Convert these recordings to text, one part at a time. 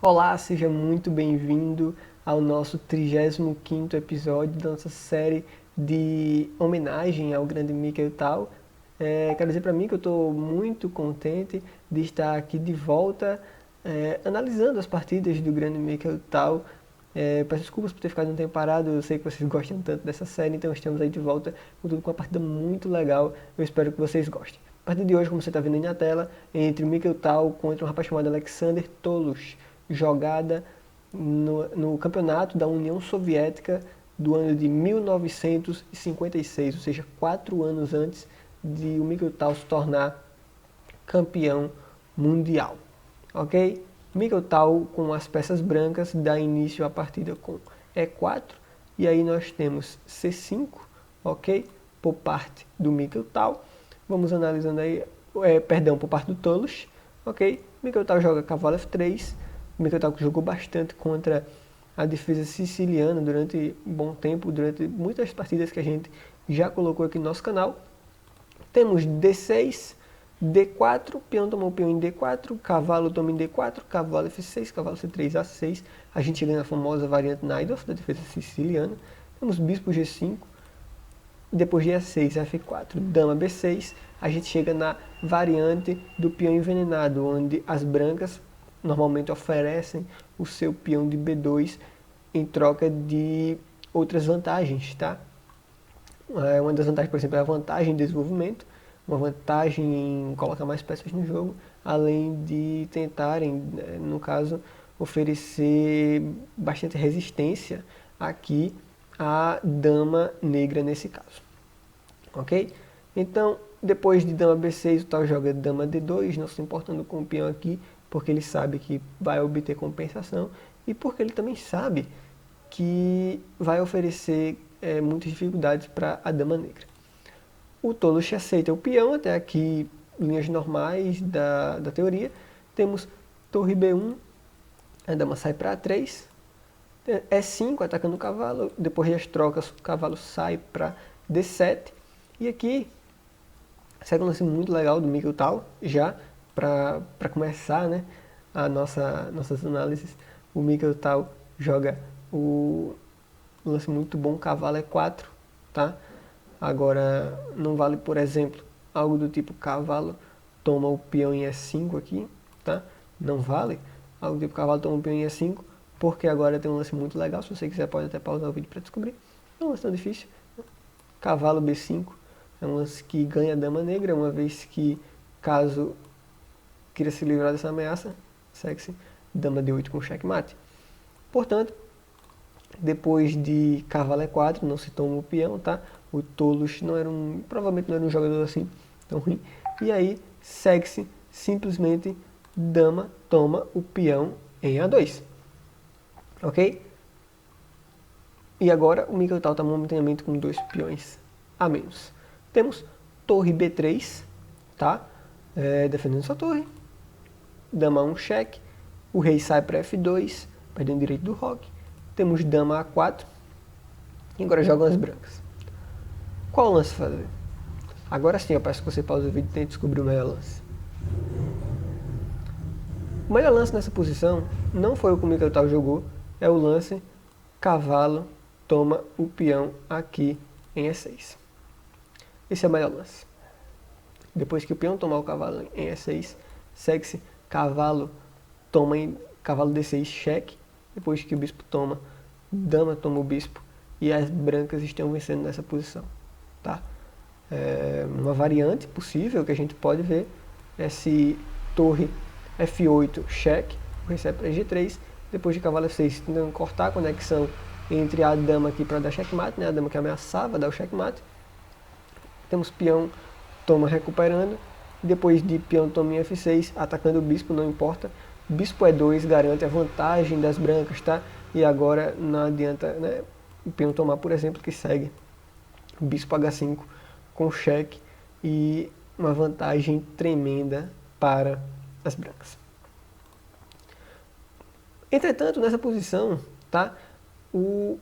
Olá, seja muito bem-vindo ao nosso 35º episódio da nossa série de homenagem ao grande Mikhail Tal. Quero dizer para mim que eu estou muito contente de estar aqui de volta, analisando as partidas do grande Mikhail Tal. Peço desculpas por ter ficado um tempo parado, eu sei que vocês gostam tanto dessa série, então estamos aí de volta com uma partida muito legal, eu espero que vocês gostem. A partida de hoje, como você está vendo aí na tela, entre o Mikhail Tal contra um rapaz chamado Alexander Tolos, jogada no campeonato da União Soviética do ano de 1956, ou seja, 4 anos antes de o Mikhail Tal se tornar campeão mundial. Ok? Mikhail Tal com as peças brancas dá início à partida com E4 e aí nós temos C5, ok? Por parte do Mikhail Tal. Vamos analisando aí, por parte do Tolos, ok? Mikhail Tal joga cavalo F3. O Mikhail Tal jogou bastante contra a defesa siciliana durante um bom tempo, durante muitas partidas que a gente já colocou aqui no nosso canal. Temos D6, D4, peão tomou o peão em D4, cavalo toma em D4, cavalo F6, cavalo C3, A6. A gente chega na famosa variante Najdorf da defesa siciliana. Temos bispo G5, depois de E6, F4, dama B6. A gente chega na variante do peão envenenado, onde as brancas normalmente oferecem o seu peão de B2 em troca de outras vantagens, tá? Uma das vantagens, por exemplo, é a vantagem em desenvolvimento, uma vantagem em colocar mais peças no jogo, além de tentarem, no caso, oferecer bastante resistência aqui à dama negra nesse caso. Ok? Então, depois de dama B6, o tal joga dama D2, não se importando com o peão aqui, porque ele sabe que vai obter compensação e porque ele também sabe que vai oferecer muitas dificuldades para a dama negra. O Tolos aceita o peão, até aqui linhas normais da teoria. Temos torre B1, a dama sai para A3, E5 atacando o cavalo, depois das trocas o cavalo sai para D7, e aqui segue um lance muito legal do Mikhail Tal, já para começar, né, nossas análises. O Mikhail Tal joga um lance muito bom, cavalo E4, tá? Agora, não vale, por exemplo, algo do tipo cavalo toma o peão em E5 aqui, tá? Não vale algo do tipo cavalo toma o peão em E5, porque agora tem um lance muito legal, se você quiser pode até pausar o vídeo para descobrir. Não é um lance tão difícil. Cavalo B5 é um lance que ganha a dama negra, uma vez que, caso queira se livrar dessa ameaça, segue-se dama D8 com checkmate. Portanto, depois de cavalo E4, não se toma o peão, tá? O Tolos provavelmente não era um jogador assim tão ruim. E aí, segue-se simplesmente dama toma o peão em A2. Ok? E agora o Mikhail Tal está momentaneamente com 2 peões a menos. Temos torre B3, tá? Defendendo sua torre. Dama 1 cheque. O rei sai para F2, perdendo direito do roque. Temos dama A4. E agora jogam as brancas. Qual lance fazer? Agora sim, eu peço que você pause o vídeo e tente descobrir o melhor lance. O melhor lance nessa posição não foi o que o Mikhail Tal jogou, é o lance cavalo toma o peão aqui em E6. Esse é o melhor lance. Depois que o peão tomar o cavalo em E6, segue-se cavalo D6 cheque. Depois que o bispo toma, dama toma o bispo e as brancas estão vencendo nessa posição, tá? Uma variante possível que a gente pode ver é se torre F8 cheque, recebe para G3, depois de cavalo F6 tentando cortar a conexão entre a dama aqui para dar checkmate, né? A dama que ameaçava dar o checkmate. Temos peão toma recuperando, depois de peão toma em F6, atacando o bispo, não importa. Bispo E2 garante a vantagem das brancas, tá? E agora não adianta, né, o peão tomar, por exemplo, que segue bispo H5 com cheque e uma vantagem tremenda para as brancas. Entretanto, nessa posição, tá, o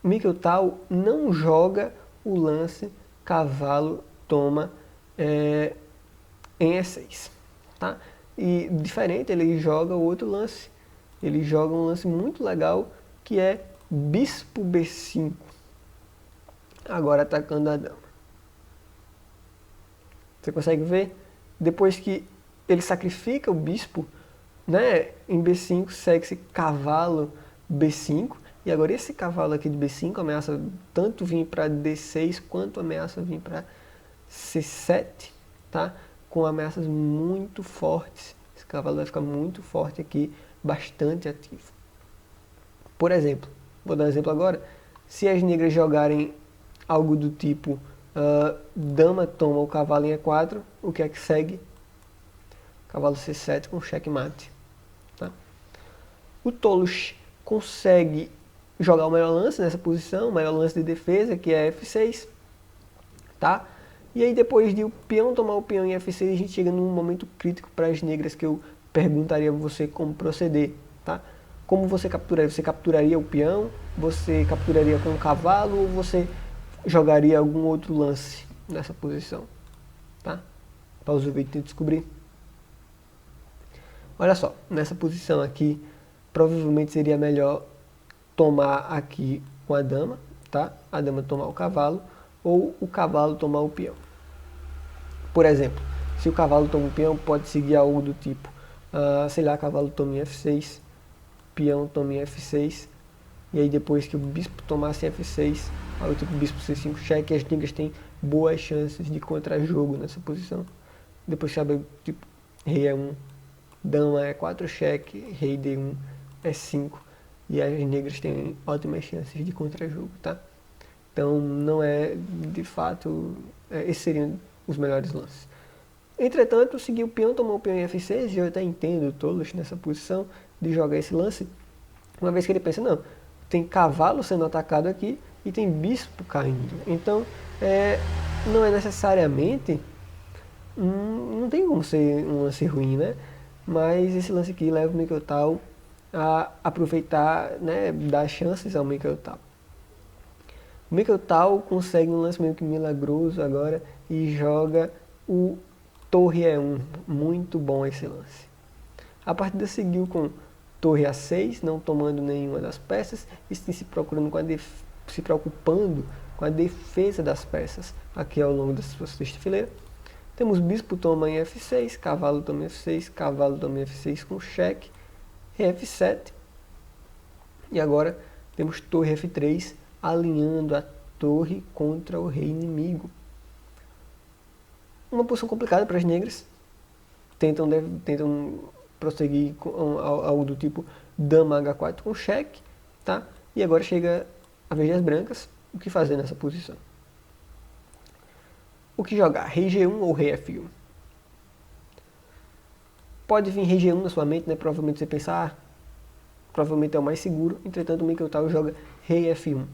Mikhail Tal não joga o lance cavalo toma em E6, tá? E diferente, ele joga o outro lance ele joga um lance muito legal, que é bispo B5. Agora atacando a dama. Você consegue ver? Depois que ele sacrifica o bispo, né, em B5 segue-se cavalo B5. E agora esse cavalo aqui de B5 ameaça tanto vir para D6 quanto ameaça vir para C7, tá? Com ameaças muito fortes. Esse cavalo vai ficar muito forte aqui, bastante ativo. Por exemplo, vou dar um exemplo agora. Se as negras jogarem algo do tipo dama toma o cavalo em E4, o que é que segue? Cavalo C7 com checkmate. Tá? O Tolos consegue jogar o melhor lance nessa posição, o melhor lance de defesa, que é F6. Tá? E aí depois de o peão tomar o peão em F6, a gente chega num momento crítico para as negras que eu perguntaria a você como proceder. Tá? Como você capturaria? Você capturaria o peão? Você capturaria com o cavalo? Ou você jogaria algum outro lance nessa posição? Tá? Pausa o vídeo e descobrir. Olha só, nessa posição aqui, provavelmente seria melhor tomar aqui com a dama, tá? A dama tomar o cavalo, ou o cavalo tomar o peão. Por exemplo, se o cavalo toma o peão, pode seguir algo do tipo, sei lá, cavalo toma em F6, peão toma em F6, e aí depois que o bispo tomasse em F6, aí o tipo bispo C5 cheque, as negras têm boas chances de contra-jogo nessa posição. Depois sabe, tipo, rei E1, dama E4 cheque, rei D1, E5, e as negras têm ótimas chances de contra-jogo, tá? Então não é, de fato, esses seriam os melhores lances. Entretanto, seguir o peão, tomou o peão em F6, e eu até entendo o Tolos nessa posição de jogar esse lance, uma vez que ele pensa, não, tem cavalo sendo atacado aqui e tem bispo caindo. Então, não é necessariamente, não tem como ser um lance ruim, né? Mas esse lance aqui leva o Mikhail Tal a aproveitar, né, dar chances ao Mikhail Tal. O Mikhail Tal consegue um lance meio que milagroso agora e joga o torre E1. Muito bom esse lance. A partida seguiu com torre A6, não tomando nenhuma das peças, e sim se preocupando com a defesa das peças aqui ao longo da sua sexta fileira. Temos bispo toma em F6, cavalo toma em F6, cavalo toma em F6 com cheque, rei F7. E agora temos torre F3, alinhando a torre contra o rei inimigo. Uma posição complicada para as negras. Tentam prosseguir com algo do tipo dama H4 com cheque, tá? E agora chega a vez das brancas. O que fazer nessa posição? O que jogar? Rei G1 ou rei F1? Pode vir rei G1 na sua mente, né? Provavelmente você pensa, provavelmente é o mais seguro. Entretanto, o Mikhail Tal joga rei F1,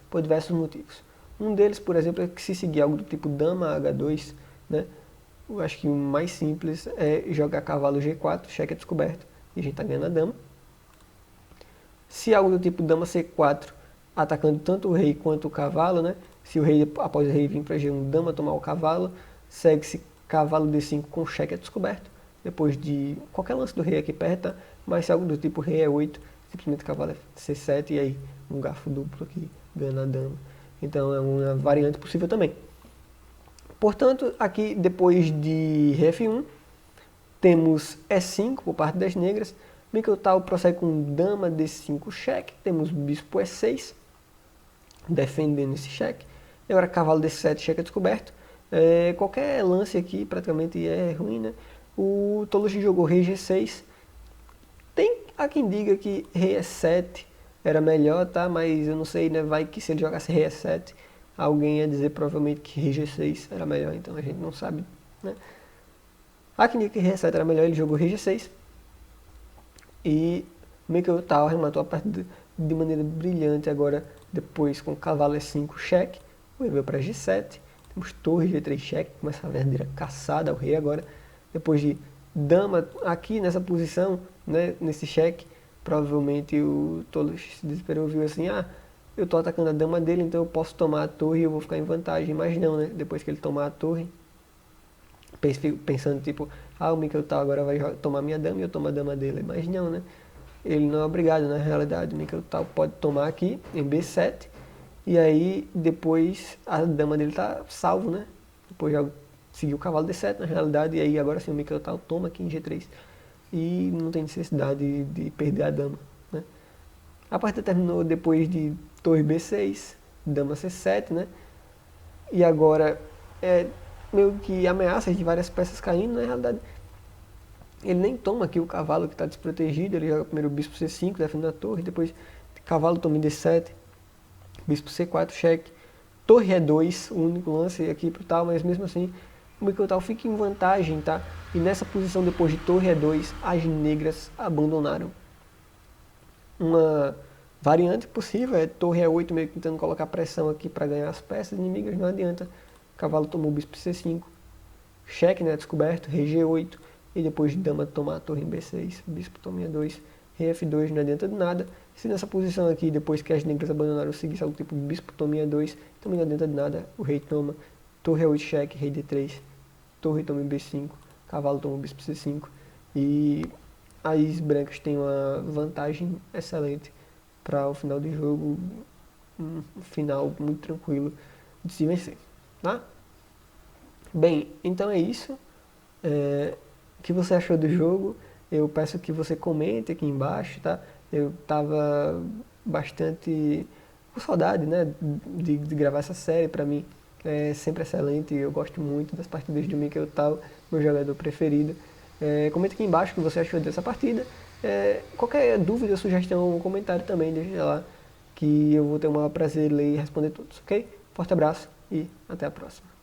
por diversos motivos. Um deles, por exemplo, é que se seguir algo do tipo dama H2, né? Eu acho que o mais simples é jogar cavalo G4, cheque é descoberto, e a gente está ganhando a dama. Se algo do tipo dama C4, atacando tanto o rei quanto o cavalo, né? Se o rei, após o rei vir para G1, dama tomar o cavalo, segue-se cavalo D5 com cheque é descoberto. Depois de qualquer lance do rei aqui perto, tá? Mas se algo do tipo rei E8, simplesmente cavalo C7 e aí um garfo duplo aqui, ganhando a dama. Então é uma variante possível também. Portanto, aqui depois de rei F1, temos E5 por parte das negras. Mikhail Tal prossegue com dama D5 cheque. Temos bispo E6, defendendo esse cheque. E agora cavalo D7 cheque é descoberto. Qualquer lance aqui praticamente é ruim, né? O Tolos jogou rei G6. Tem há quem diga que rei E7 era melhor, tá? Mas eu não sei, né? Vai que se ele jogasse rei E7, alguém ia dizer provavelmente que rei G6 era melhor, então a gente não sabe, né? Há quem diga que rei E7 era melhor, ele jogou rei G6. E Mikhail Tal arrematou a partida de maneira brilhante agora, depois com cavalo E5 cheque. O rei veio para G7. Temos torre G3 cheque, começa a verdadeira caçada ao rei agora. Depois de dama aqui nessa posição, né, nesse cheque, provavelmente o Tolos se desesperou, viu assim, eu estou atacando a dama dele, então eu posso tomar a torre e eu vou ficar em vantagem. Mas não, né, depois que ele tomar a torre, pensando tipo, o Mikhail Tal agora vai tomar minha dama e eu tomo a dama dele. Mas não, né, ele não é obrigado, na realidade. O Mikkel tal pode tomar aqui em B7, e aí depois a dama dele tá salvo, né? Depois já seguiu o cavalo D7 na realidade, e aí agora sim o Mikkel tal toma aqui em G3, e não tem necessidade de perder a dama, né? A partida terminou depois de torre B6, dama C7, né? E agora meio que ameaças de várias peças caindo, na realidade ele nem toma aqui o cavalo que está desprotegido, ele joga primeiro o bispo C5, defendendo a torre, depois cavalo toma em D7, bispo C4, cheque, torre E2, o único lance aqui pro tal, mas mesmo assim o Mikkel tal fica em vantagem, tá? E nessa posição depois de torre E2, as negras abandonaram. Uma variante possível é torre E8, meio que tentando colocar pressão aqui para ganhar as peças inimigas, não adianta. O cavalo tomou o bispo C5, cheque, né, descoberto, rei G8, e depois dama tomar a torre em B6, bispo toma em E2, rei F2, não adianta de nada. Se nessa posição aqui, depois que as negras abandonaram, seguisse algo tipo bispo toma em E2, também não adianta de nada, o rei toma, torre E8 cheque, rei D3, torre toma em B5, cavalo toma o bispo C5, e as brancas têm uma vantagem excelente para o final do jogo, um final muito tranquilo de se vencer, tá? Bem, então é isso. O que você achou do jogo? Eu peço que você comente aqui embaixo, tá? Eu tava bastante com saudade, né, de gravar essa série. Para mim é sempre excelente, eu gosto muito das partidas do Mikkel tal, meu jogador preferido. Comenta aqui embaixo o que você achou dessa partida. Qualquer dúvida, sugestão ou comentário também, deixa lá, que eu vou ter o maior prazer em ler e responder todos, ok? Forte abraço e até a próxima.